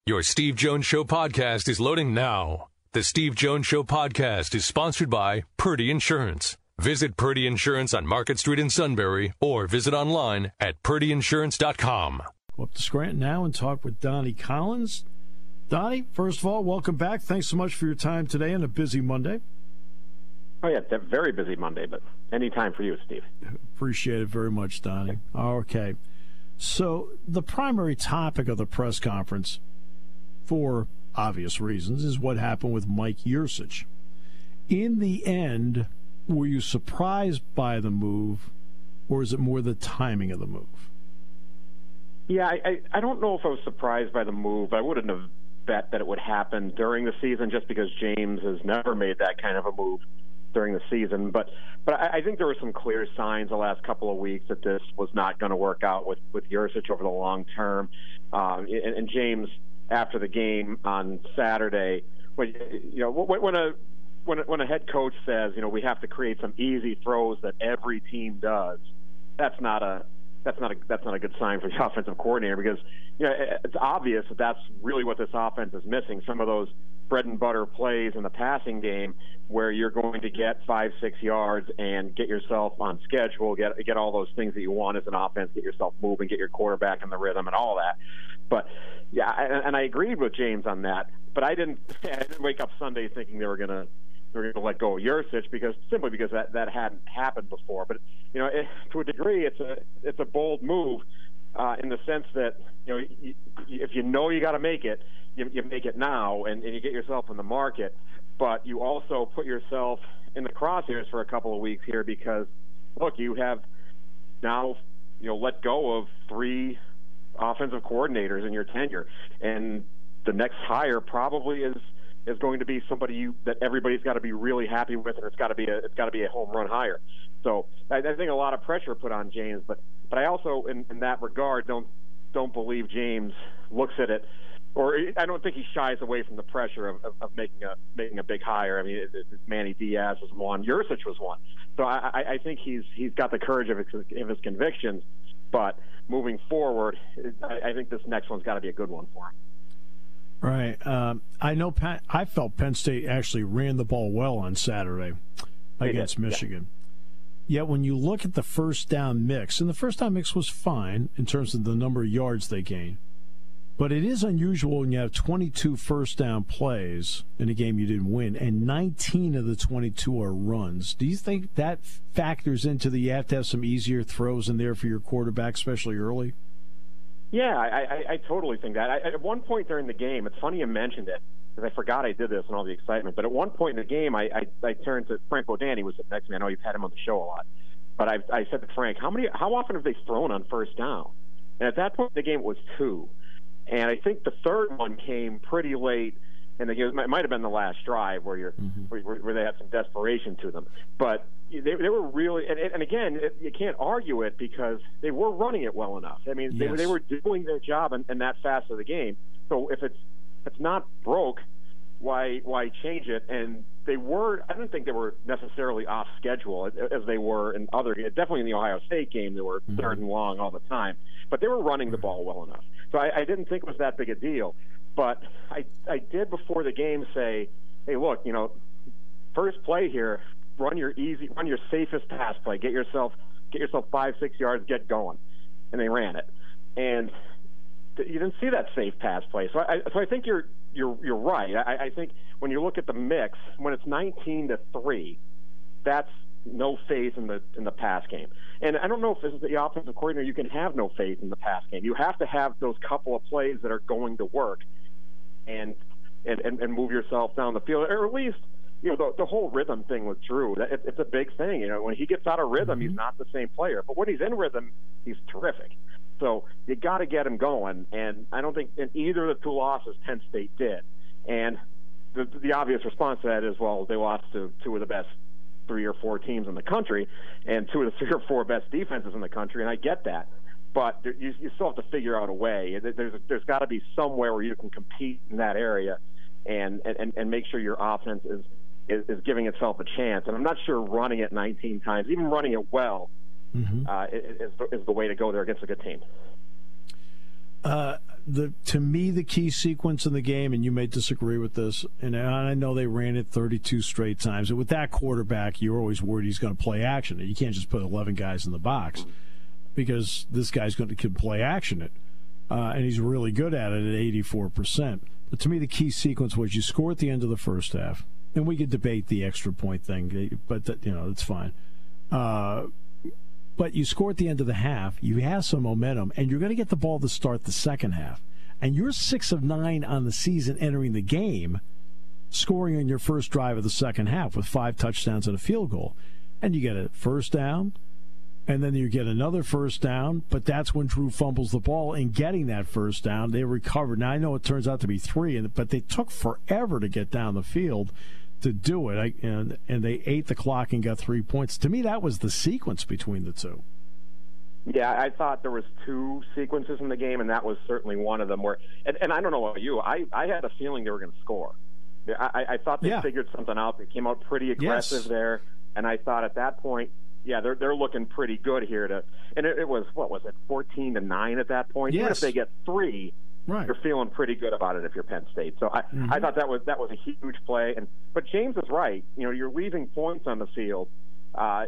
Your Steve Jones Show podcast is loading now. The Steve Jones Show podcast is sponsored by Purdy Insurance. Visit Purdy Insurance on Market Street in Sunbury or visit online at purdyinsurance.com. Go up to Scranton now and talk with Donnie Collins. Donnie, first of all, welcome back. Thanks so much for your time today on a busy Monday. Oh, yeah, it's a very busy Monday, but any time for you, Steve. Appreciate it very much, Donnie. Okay. So the primary topic of the press conference, for obvious reasons, is what happened with Mike Yurcich. In the end, were you surprised by the move, or is it more the timing of the move? Yeah, I don't know if I was surprised by the move. I wouldn't have bet that it would happen during the season just because James has never made that kind of a move during the season. But I think there were some clear signs the last couple of weeks that this was not going to work out with Yurcich over the long term. And James, after the game on Saturday, when a head coach says, we have to create some easy throws that every team does, that's not a good sign for the offensive coordinator, because it's obvious that that's really what this offense is missing. Some of those bread and butter plays in the passing game where you're going to get 5-6 yards and get yourself on schedule, get all those things that you want as an offense, get yourself moving, get your quarterback in the rhythm and all that. But yeah, and I agreed with James on that. But I didn't wake up Sunday thinking they were going to let go of Yurcich because that hadn't happened before. But to a degree, it's a bold move in the sense that if you got to make it, you make it now and you get yourself in the market. But you also put yourself in the crosshairs for a couple of weeks here because look, you have now let go of 3 offensive coordinators in your tenure, and the next hire probably is going to be somebody that everybody's got to be really happy with, and it's got to be a home run hire. So I think a lot of pressure put on James, but I also in that regard don't believe James looks at it, or I don't think he shies away from the pressure of making a big hire. I mean, Manny Diaz was one, Yurcich was one. So I think he's got the courage of his convictions, but moving forward, I think this next one's got to be a good one for him. Right. I felt Penn State actually ran the ball well on Saturday against Michigan. Yeah. Yet when you look at the first down mix, and the first down mix was fine in terms of the number of yards they gained, but it is unusual when you have 22 first down plays in a game you didn't win, and 19 of the 22 are runs. Do you think that factors into you have to have some easier throws in there for your quarterback, especially early? Yeah, I totally think that. At one point during the game, it's funny you mentioned it, because I forgot I did this and all the excitement, but at one point in the game, I turned to Frank Bodani, who was sitting next to me. I know you've had him on the show a lot. But I said to Frank, how often have they thrown on first down? And at that point in the game, it was 2. And I think the third one came pretty late in the game. It might have been the last drive where where they had some desperation to them. But they were really, and again, you can't argue it because they were running it well enough. I mean, they were doing their job in that fast of the game. So if it's not broke, why change it? And I don't think they were necessarily off schedule as they were in definitely in the Ohio State game, they were third and long all the time. But they were running the ball well enough. So I didn't think it was that big a deal. But I did before the game say, hey, look, first play here, run your safest pass play. Get yourself 5-6 yards, get going. And they ran it. And you didn't see that safe pass play. So I think you're right. I think when you look at the mix, when it's 19-3, that's no faith in the pass game. And I don't know if this is the offensive coordinator. You can have no faith in the pass game. You have to have those couple of plays that are going to work, and move yourself down the field, or at least the whole rhythm thing with Drew. It's a big thing. When he gets out of rhythm, he's not the same player. But when he's in rhythm, he's terrific. So you got to get him going. And I don't think in either of the 2 losses Penn State did. And the obvious response to that is, well, they lost to 2 of the best 3 or 4 teams in the country and 2 of the 3 or 4 best defenses in the country, and I get that. But you still have to figure out a way. There's got to be somewhere where you can compete in that area and make sure your offense is giving itself a chance. And I'm not sure running it 19 times, even running it well, is the way to go there against a good team. to me, the key sequence in the game, and you may disagree with this, and I know they ran it 32 straight times. And with that quarterback, you're always worried he's going to play action. You can't just put 11 guys in the box because this guy's can play action it, and he's really good at it at 84%. But to me, the key sequence was you score at the end of the first half, and we could debate the extra point thing, but it's fine. But you score at the end of the half, you have some momentum, and you're going to get the ball to start the second half. And you're 6 of 9 on the season entering the game, scoring on your first drive of the second half with 5 touchdowns and a field goal. And you get a first down, and then you get another first down, but that's when Drew fumbles the ball. In getting that first down, they recovered. Now, I know it turns out to be 3, but they took forever to get down the field to do it, and they ate the clock and got 3 points. To me, that was the sequence between the two. Yeah, I thought there was 2 sequences in the game, and that was certainly one of them. Where, and I don't know about you, I had a feeling they were going to score. I thought they figured something out. They came out pretty aggressive there, and I thought at that point, yeah, they're looking pretty good here. And it was, what was it, 14-9 at that point? Yes. Even if they get 3. Right. You're feeling pretty good about it if you're Penn State. So I thought that was a huge play. But James is right. You're leaving points on the field.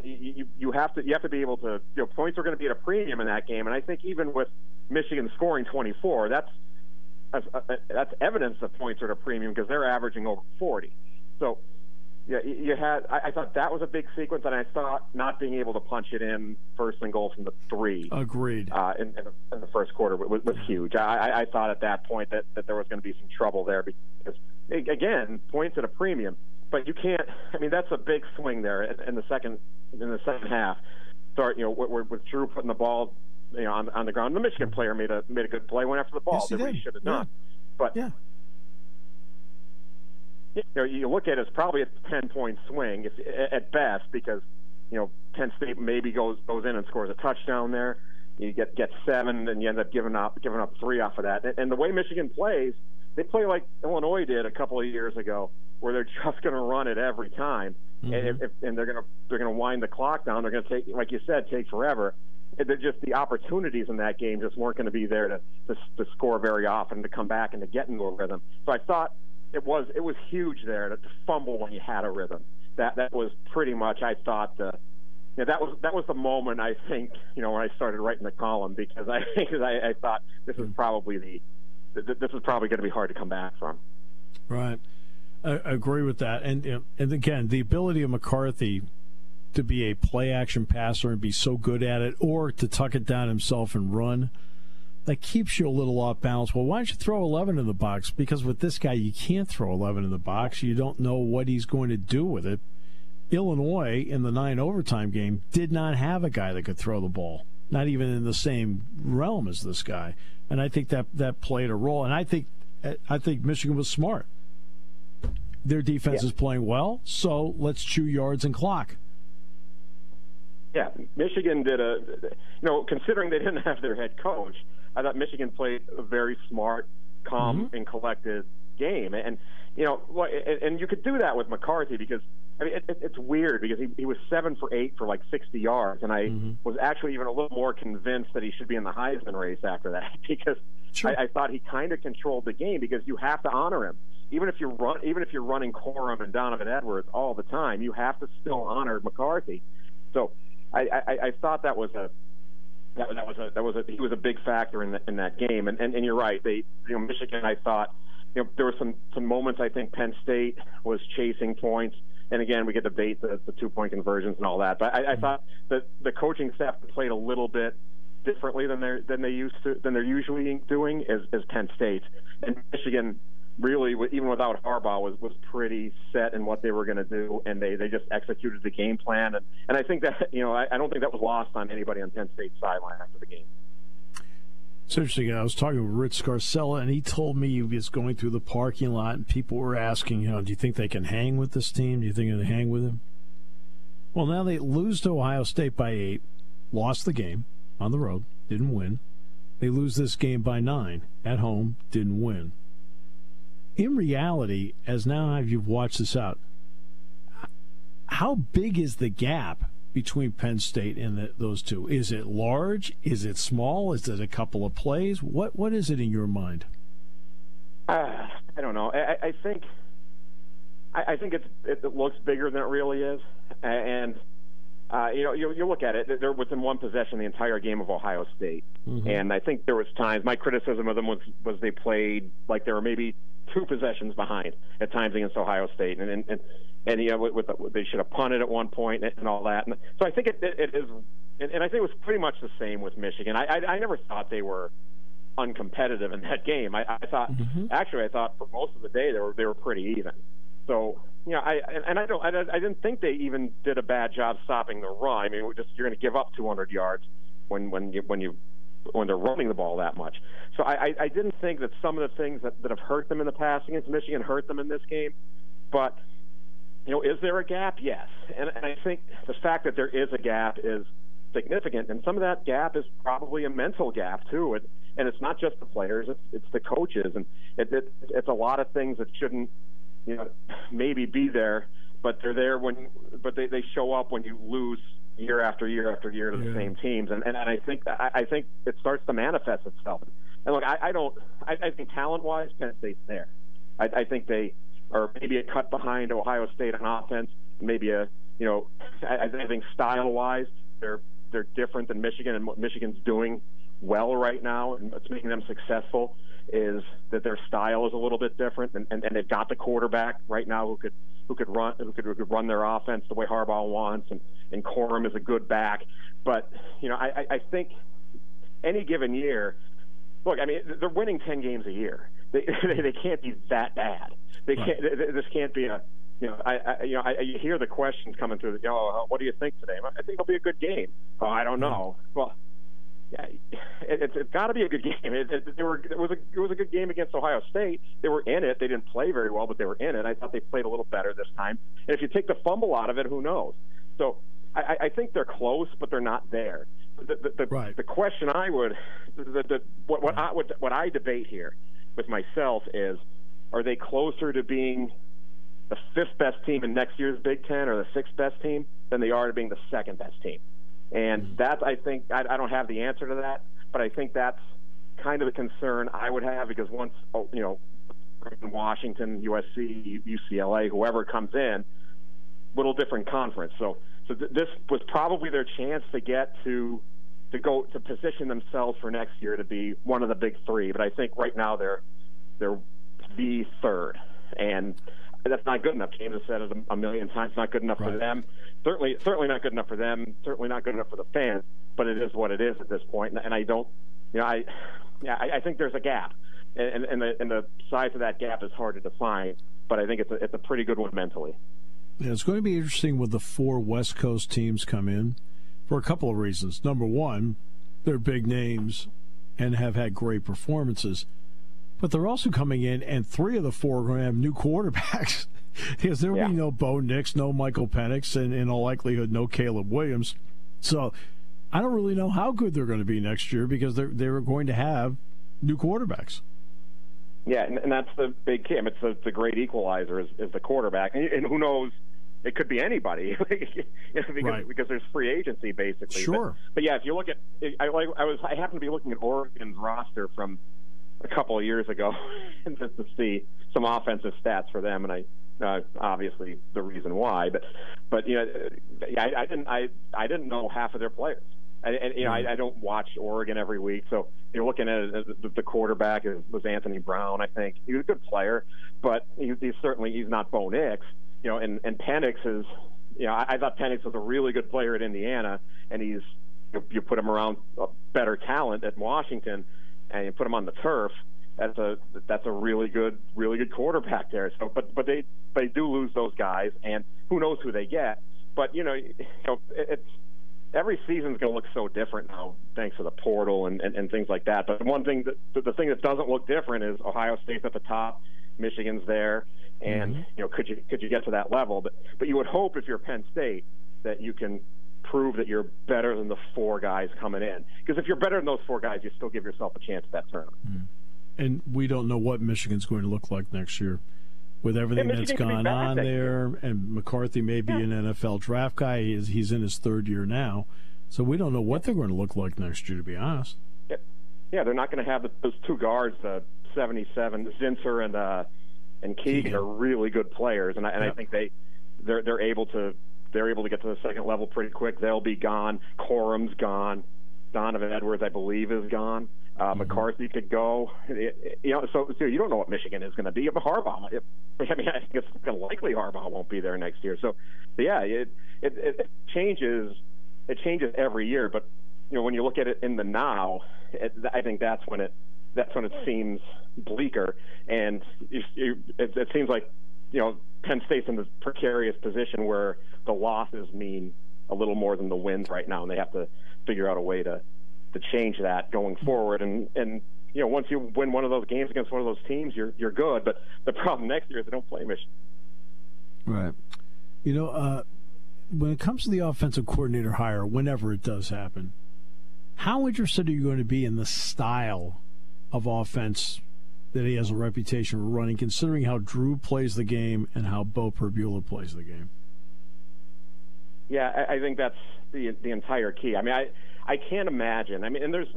You have to be able to. Points are going to be at a premium in that game. And I think even with Michigan scoring 24, that's evidence that points are at a premium because they're averaging over 40. So yeah, I thought that was a big sequence, and I thought not being able to punch it in first and goal from the 3. Agreed. In the first quarter was huge. I thought at that point that there was going to be some trouble there because, again, points at a premium. But you can't. I mean, that's a big swing there in the second half. Start with Drew putting the ball on the ground. The Michigan player made a good play, went after the ball. Yes, he did. He should have done. But yeah. You look at it as probably a 10-point swing at best because Penn State maybe goes in and scores a touchdown there. You get 7, and you end up giving up 3 off of that. And the way Michigan plays, they play like Illinois did a couple of years ago, where they're just going to run it every time, and they're going to wind the clock down. They're going to take, like you said, take forever. They're just the opportunities in that game just weren't going to be there to score very often, to come back and to get into a rhythm. So I thought it was huge there to fumble when you had a rhythm. That was pretty much, I thought, that was the moment, I think, when I started writing the column, because I thought this is probably going to be hard to come back from. Right. I agree with that. And again, the ability of McCarthy to be a play-action passer and be so good at it, or to tuck it down himself and run, that keeps you a little off balance. Well, why don't you throw 11 in the box? Because with this guy, you can't throw 11 in the box. You don't know what he's going to do with it. Illinois, in the 9 overtime game, did not have a guy that could throw the ball, not even in the same realm as this guy. And I think that played a role. And I think Michigan was smart. Their defense is playing well, so let's chew yards and clock. Yeah, Michigan did considering they didn't have their head coach, I thought Michigan played a very smart, calm, and collected game. And, and you could do that with McCarthy because, I mean, it's weird because he was 7 for 8 for like 60 yards. And I was actually even a little more convinced that he should be in the Heisman race after that because I thought he kind of controlled the game because you have to honor him. Even if you're running Corum and Donovan Edwards all the time, you have to still honor McCarthy. So I thought he was a big factor in that game. And you're right. Michigan, I thought, there were some moments I think Penn State was chasing points. And again, we get to debate the 2-point conversions and all that. But I thought that the coaching staff played a little bit differently than they're usually doing as Penn State. And Michigan, really, even without Harbaugh, was pretty set in what they were going to do, and they just executed the game plan. And I think that, I don't think that was lost on anybody on Penn State's sideline after the game. It's interesting. I was talking with Rich Scarcella, and he told me he was going through the parking lot, and people were asking, do you think they can hang with this team? Do you think they can hang with him? Well, now they lose to Ohio State by 8, lost the game on the road, didn't win. They lose this game by 9 at home, didn't win. In reality, as now you've watched this out, how big is the gap between Penn State and those two? Is it large? Is it small? Is it a couple of plays? What is it in your mind? I don't know. I think it looks bigger than it really is, and you look at it. They're within one possession the entire game of Ohio State, and I think there was times. My criticism of them was they played like they were maybe 2 possessions behind at times against Ohio State, and they should have punted at one point and all that. And so I think it is, and I think it was pretty much the same with Michigan. I never thought they were uncompetitive in that game. I thought actually I thought for most of the day they were pretty even. So I didn't think they even did a bad job stopping the run. I mean, you're going to give up 200 yards when they're running the ball that much. So I didn't think that some of the things that have hurt them in the past against Michigan hurt them in this game. But is there a gap? Yes, and I think the fact that there is a gap is significant, and some of that gap is probably a mental gap too. And it's not just the players; it's the coaches, and it's a lot of things that shouldn't maybe be there, but they're there but they show up when you lose year after year after year to the same teams, and I think it starts to manifest itself. And look, I think talent-wise, Penn State's there. I think they are maybe a cut behind Ohio State on offense, maybe I think style-wise they're different than Michigan, and what Michigan's doing well right now and what's making them successful is that their style is a little bit different, and they've got the quarterback right now who could run their offense the way Harbaugh wants, and Corum is a good back. But I think any given year, look, I mean, they're winning 10 games a year. They can't be that bad. They can't. This can't be a. You hear the questions coming through. What do you think today? I think it'll be a good game. Oh, I don't know. Well. Yeah, it's got to be a good game. It was a good game against Ohio State. They were in it. They didn't play very well, but they were in it. I thought they played a little better this time. And if you take the fumble out of it, who knows? So I think they're close, but they're not there. The question what I debate here with myself is, are they closer to being the 5th best team in next year's Big Ten or the 6th best team than they are to being the 2nd best team? And that's, I think, I don't have the answer to that, but I think that's kind of the concern I would have, because once, Washington, USC, UCLA, whoever comes in, little different conference. So this was probably their chance to get to go to position themselves for next year to be one of the big 3. But I think right now they're the 3rd, and that's not good enough. James has said it a million times. Not good enough for them. Certainly not good enough for them. Certainly not good enough for the fans. But it is what it is at this point. And I don't. I think there's a gap, and the size of that gap is hard to define. But I think it's a pretty good one mentally. Yeah, it's going to be interesting when the 4 West Coast teams come in for a couple of reasons. Number one, they're big names and have had great performances. But they're also coming in, and 3 of the 4 are going to have new quarterbacks. Because there will be no Bo Nix, no Michael Penix, and in all likelihood, no Caleb Williams. So I don't really know how good they're going to be next year, because they're going to have new quarterbacks. Yeah, and that's the big key. I mean, it's the great equalizer is the quarterback. And who knows, it could be anybody because there's free agency, basically. Sure. But yeah, if you look at – I happened to be looking at Oregon's roster from – a couple of years ago, just to see some offensive stats for them, and I obviously the reason why, but I didn't know half of their players, I don't watch Oregon every week, so you're looking at it, the quarterback was Anthony Brown. I think he was a good player, but he's not Bo Nix, and Penix is, I thought Penix was a really good player at Indiana, and you put him around better talent at Washington, and you put him on the turf, that's a really good quarterback there. So, but they do lose those guys, and who knows who they get. But it's every season's going to look so different now, thanks to the portal and things like that. But one thing the thing that doesn't look different is Ohio State's at the top, Michigan's there, and could you get to that level? But you would hope, if you're Penn State, that you can prove that you're better than the 4 guys coming in. Because if you're better than those 4 guys, you still give yourself a chance at that tournament. And we don't know what Michigan's going to look like next year. with everything that's Michigan gone on there, year. and McCarthy may be an NFL draft guy. He's in his third year now. So we don't know what they're going to look like next year, to be honest. Yeah, they're not going to have those two guards, 77, Zinsser and Keegan are really good players, and I think they're able to get to the second level pretty quick. They'll be gone. Corum's gone. Donovan Edwards, I believe, is gone. McCarthy could go. So you don't know what Michigan is going to be. Harbaugh, I think it's likely Harbaugh won't be there next year. So yeah, it changes. It changes every year. But when you look at it in the now, I think that's when it seems bleaker, and it seems like Penn State's in this precarious position where the losses mean a little more than the wins right now, and they have to figure out a way to change that going forward. And once you win one of those games against one of those teams, you're good. But the problem next year is they don't play Michigan. Right. When it comes to the offensive coordinator hire, whenever it does happen, how interested are you going to be in the style of offense that he has a reputation for running, considering how Drew plays the game and how Bo Perbula plays the game? Yeah, I think that's the entire key. I mean, I can't imagine. I mean, and there's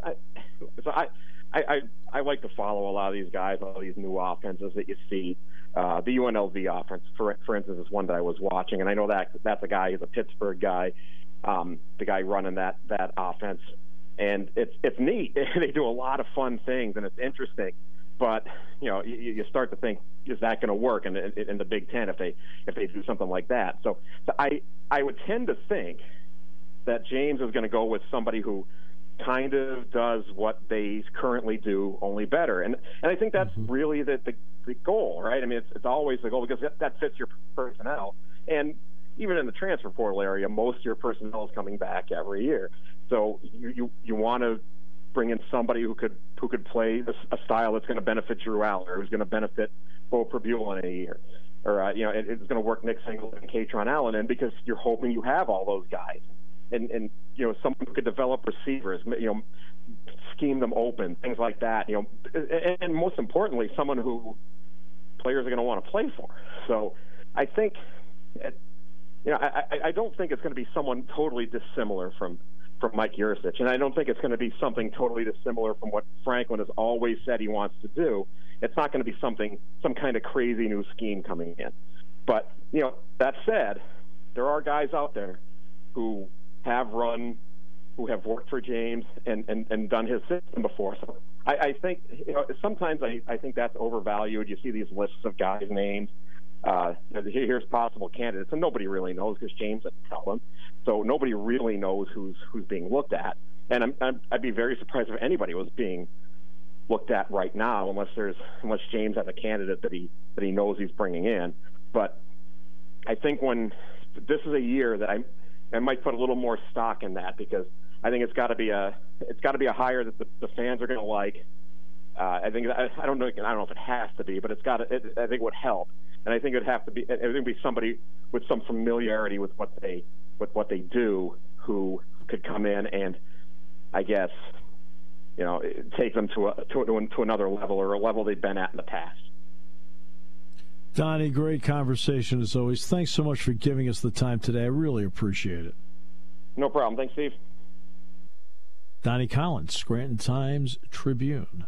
I like to follow a lot of these guys, all these new offenses that you see. The UNLV offense, for instance, is one that I was watching, and I know that's a guy. He's a Pittsburgh guy, the guy running that offense, and it's neat. They do a lot of fun things, and it's interesting. But you start to think, is that going to work in the Big Ten if they do something like that? So I would tend to think that James is going to go with somebody who kind of does what they currently do, only better. And I think that's really the goal, right? I mean, it's always the goal because that fits your personnel. And even in the transfer portal area, most of your personnel is coming back every year. So you want to bring in somebody who could play a style that's going to benefit Drew Allen, or who's going to benefit Bo Perbula in a year, or it's going to work Nick Singleton and Katron Allen in, because you're hoping you have all those guys, and someone who could develop receivers, scheme them open, things like that, and most importantly, someone who players are going to want to play for. So I think, I don't think it's going to be someone totally dissimilar from Mike Yurcich, and I don't think it's going to be something totally dissimilar from what Franklin has always said he wants to do. It's not going to be some kind of crazy new scheme coming in. But that said, there are guys out there who have worked for James and done his system before. So I think sometimes I think that's overvalued. You see these lists of guys' names. Here's possible candidates, and nobody really knows because James didn't tell them. So nobody really knows who's being looked at. And I'd be very surprised if anybody was being looked at right now, unless James has a candidate that he knows he's bringing in. But I think when this is a year that I might put a little more stock in that, because I think it's got to be a hire that the fans are going to like. I don't know if it has to be, but I think it would help. And I think it'd have to be. It would be somebody with some familiarity with what they do, who could come in and, I guess, take them to another level, or a level they've been at in the past. Donnie, great conversation as always. Thanks so much for giving us the time today. I really appreciate it. No problem. Thanks, Steve. Donnie Collins, Scranton Times-Tribune.